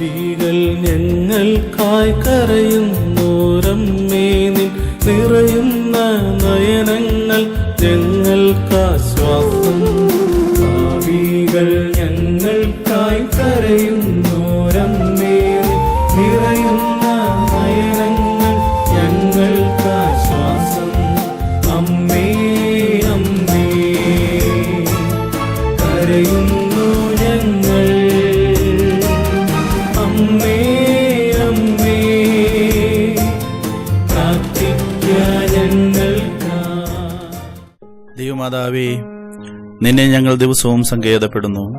പാപികൾ ഞങ്ങൾക്കായി കരയുന്നോരമ്മേ, നിൻ നിറയുന്ന നയനങ്ങൾ ഞങ്ങൾക്കാശ്വാസം. പാപികൾ ഞങ്ങൾക്കായി കരയുന്നോരമ്മേ, നിൻ നിറയുന്ന നയനങ്ങൾ ഞങ്ങൾക്കാശ്വാസം. അമ്മേ അമ്മേ കരയുന്നു ഞങ്ങൾ, അമ്മേ അമ്മേ ദൈവമാതാവേ, നിന്നെ ഞങ്ങൾ ദിവസവും സങ്കേതപ്പെടുന്നു.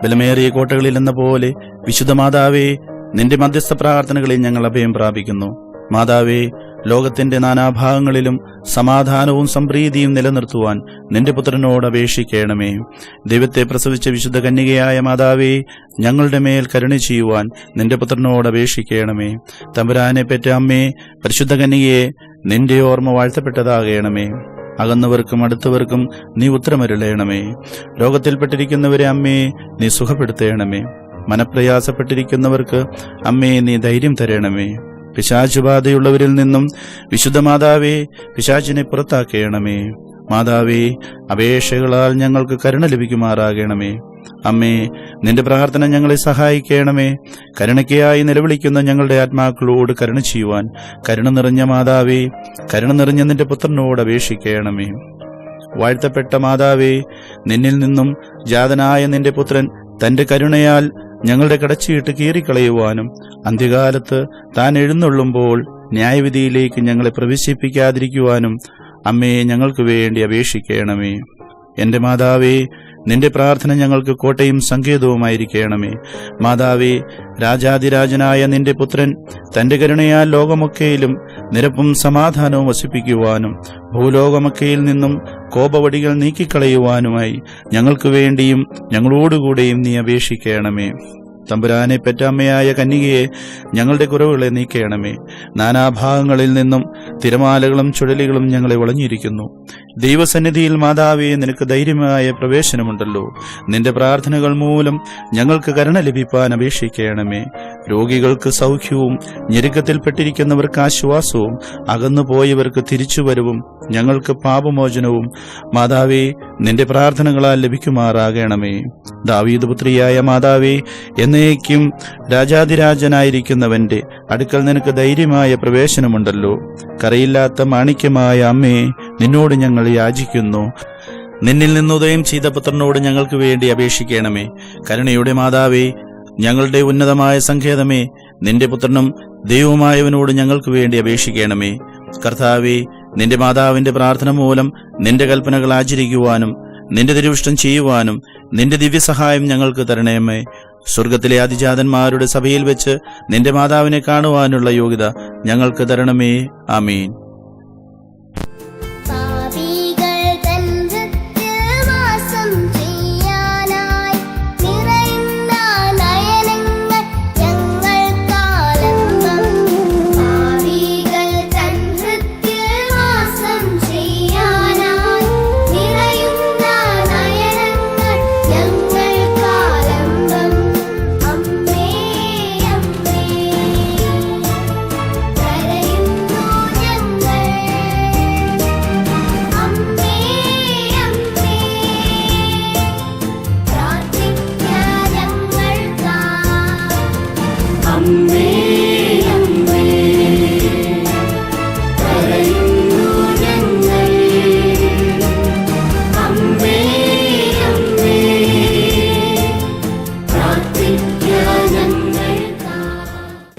ബലമേറിയ കോട്ടകളിൽ എന്ന പോലെ വിശുദ്ധ മാതാവേ, നിന്റെ മധ്യസ്ഥ പ്രാർത്ഥനകളിൽ ഞങ്ങൾ അഭയം പ്രാപിക്കുന്നു. മാതാവേ, ലോകത്തിന്റെ നാനാഭാഗങ്ങളിലും സമാധാനവും സംപ്രീതിയും നിലനിർത്തുവാൻ നിന്റെ പുത്രനോട് അപേക്ഷിക്കണമേ. ദൈവത്തെ പ്രസവിച്ച വിശുദ്ധ കന്യകയായ മാതാവേ, ഞങ്ങളുടെ മേൽ കരുണ ചെയ്യുവാൻ നിന്റെ പുത്രനോട് അപേക്ഷിക്കണമേ. തമ്പുരാനെ പെറ്റ അമ്മേ, പരിശുദ്ധ കന്യകയെ, നിന്റെ ഓർമ്മ വാഴ്ത്തപ്പെട്ടതാകണമേ. അകന്നവർക്കും അടുത്തവർക്കും നീ ഉത്തരമരുളയണമേ. രോഗത്തിൽപ്പെട്ടിരിക്കുന്നവരെ അമ്മേ നീ സുഖപ്പെടുത്തേണമേ. മനപ്രയാസപ്പെട്ടിരിക്കുന്നവർക്ക് അമ്മേ നീ ധൈര്യം തരണമേ. പിശാചുബാധയുള്ളവരിൽ നിന്നും വിശുദ്ധ മാതാവേ, പിശാചിനെ പുറത്താക്കണമേ. മാതാവേ, അപേക്ഷകളാൽ ഞങ്ങൾക്ക് കരുണ ലഭിക്കുമാറാകണമേ. അമ്മേ, നിന്റെ പ്രാർത്ഥന ഞങ്ങളെ സഹായിക്കണമേ. കരുണയ്ക്കായി നിലവിളിക്കുന്ന ഞങ്ങളുടെ ആത്മാക്കളോട് കരുണ ചെയ്യുവാൻ കരുണ നിറഞ്ഞ മാതാവേ, കരുണ നിറഞ്ഞ നിന്റെ പുത്രനോട് അപേക്ഷിക്കണമേ. വാഴ്ത്തപ്പെട്ട മാതാവേ, നിന്നിൽ നിന്നും ജാതനായ നിന്റെ പുത്രൻ തന്റെ കരുണയാൽ ഞങ്ങളുടെ കടച്ചിയിട്ട് കീറിക്കളയുവാനും അന്ത്യകാലത്ത് താൻ എഴുന്നള്ളുമ്പോൾ ന്യായവിധിയിലേക്ക് ഞങ്ങളെ പ്രവേശിപ്പിക്കാതിരിക്കുവാനും അമ്മേ ഞങ്ങൾക്ക് വേണ്ടി അപേക്ഷിക്കണമേ. എന്റെ മാതാവേ, നിന്റെ പ്രാർത്ഥന ഞങ്ങൾക്ക് കോട്ടയും സങ്കേതവുമായിരിക്കണമേ. മാതാവേ, രാജാതിരാജനായ നിന്റെ പുത്രൻ തന്റെ കരുണയാൽ ലോകമൊക്കെയിലും നിരപ്പും സമാധാനവും വസിപ്പിക്കുവാനും ഭൂലോകമൊക്കെയിൽ നിന്നും കോപവടികൾ നീക്കിക്കളയുവാനുമായി ഞങ്ങൾക്ക് വേണ്ടിയും ഞങ്ങളോടുകൂടെയും നീ അപേക്ഷിക്കണമേ. തമ്പുരാനെ പെറ്റ അമ്മയായ കന്യകയെ, ഞങ്ങളുടെ കുറവുകളെ നീക്കണമേ. നാനാഭാഗങ്ങളിൽ നിന്നും തിരമാലകളും ചുഴലികളും ഞങ്ങളെ വളഞ്ഞിരിക്കുന്നു. ദൈവസന്നിധിയിൽ മാതാവേ, നിനക്ക് ധൈര്യമായ പ്രവേശനമുണ്ടല്ലോ. നിന്റെ പ്രാർത്ഥനകൾ മൂലം ഞങ്ങൾക്ക് കരുണ ലഭിപ്പാൻ അപേക്ഷിക്കണമേ. രോഗികൾക്ക് സൗഖ്യവും ഞെരുക്കത്തിൽപ്പെട്ടിരിക്കുന്നവർക്ക് ആശ്വാസവും അകന്നുപോയവർക്ക് തിരിച്ചുവരവും ഞങ്ങൾക്ക് പാപമോചനവും മാതാവേ നിന്റെ പ്രാർത്ഥനകളാൽ ലഭിക്കുമാറാകണമേ. ദാവീദ് പുത്രിയായ മാതാവേ, എന്നേക്കും രാജാതിരാജനായിരിക്കുന്നവന്റെ അടുക്കൽ നിനക്ക് ധൈര്യമായ പ്രവേശനമുണ്ടല്ലോ. കറയില്ലാത്ത മാണിക്യമായ അമ്മേ, നിന്നോട് ഞങ്ങൾ യാചിക്കുന്നു. നിന്നിൽ നിന്നുദയം ചെയ്ത പുത്രനോട് ഞങ്ങൾക്ക് വേണ്ടി അപേക്ഷിക്കണമേ. കരുണയുടെ മാതാവേ, ഞങ്ങളുടെ ഉന്നതമായ സങ്കേതമേ, നിന്റെ പുത്രനും ദൈവവുമായവനോട് ഞങ്ങൾക്ക് വേണ്ടി അപേക്ഷിക്കണമേ. കർത്താവേ, നിന്റെ മാതാവിന്റെ പ്രാർത്ഥന മൂലം നിന്റെ കൽപ്പനകൾ ആചരിക്കുവാനും നിന്റെ തിരുവിഷ്ടം ചെയ്യുവാനും നിന്റെ ദിവ്യസഹായം ഞങ്ങൾക്ക് തരണമേ. സ്വർഗത്തിലെ അതിജാതന്മാരുടെ സഭയിൽ വെച്ച് നിന്റെ മാതാവിനെ കാണുവാനുള്ള യോഗ്യത ഞങ്ങൾക്ക് തരണമേ. ആമീൻ.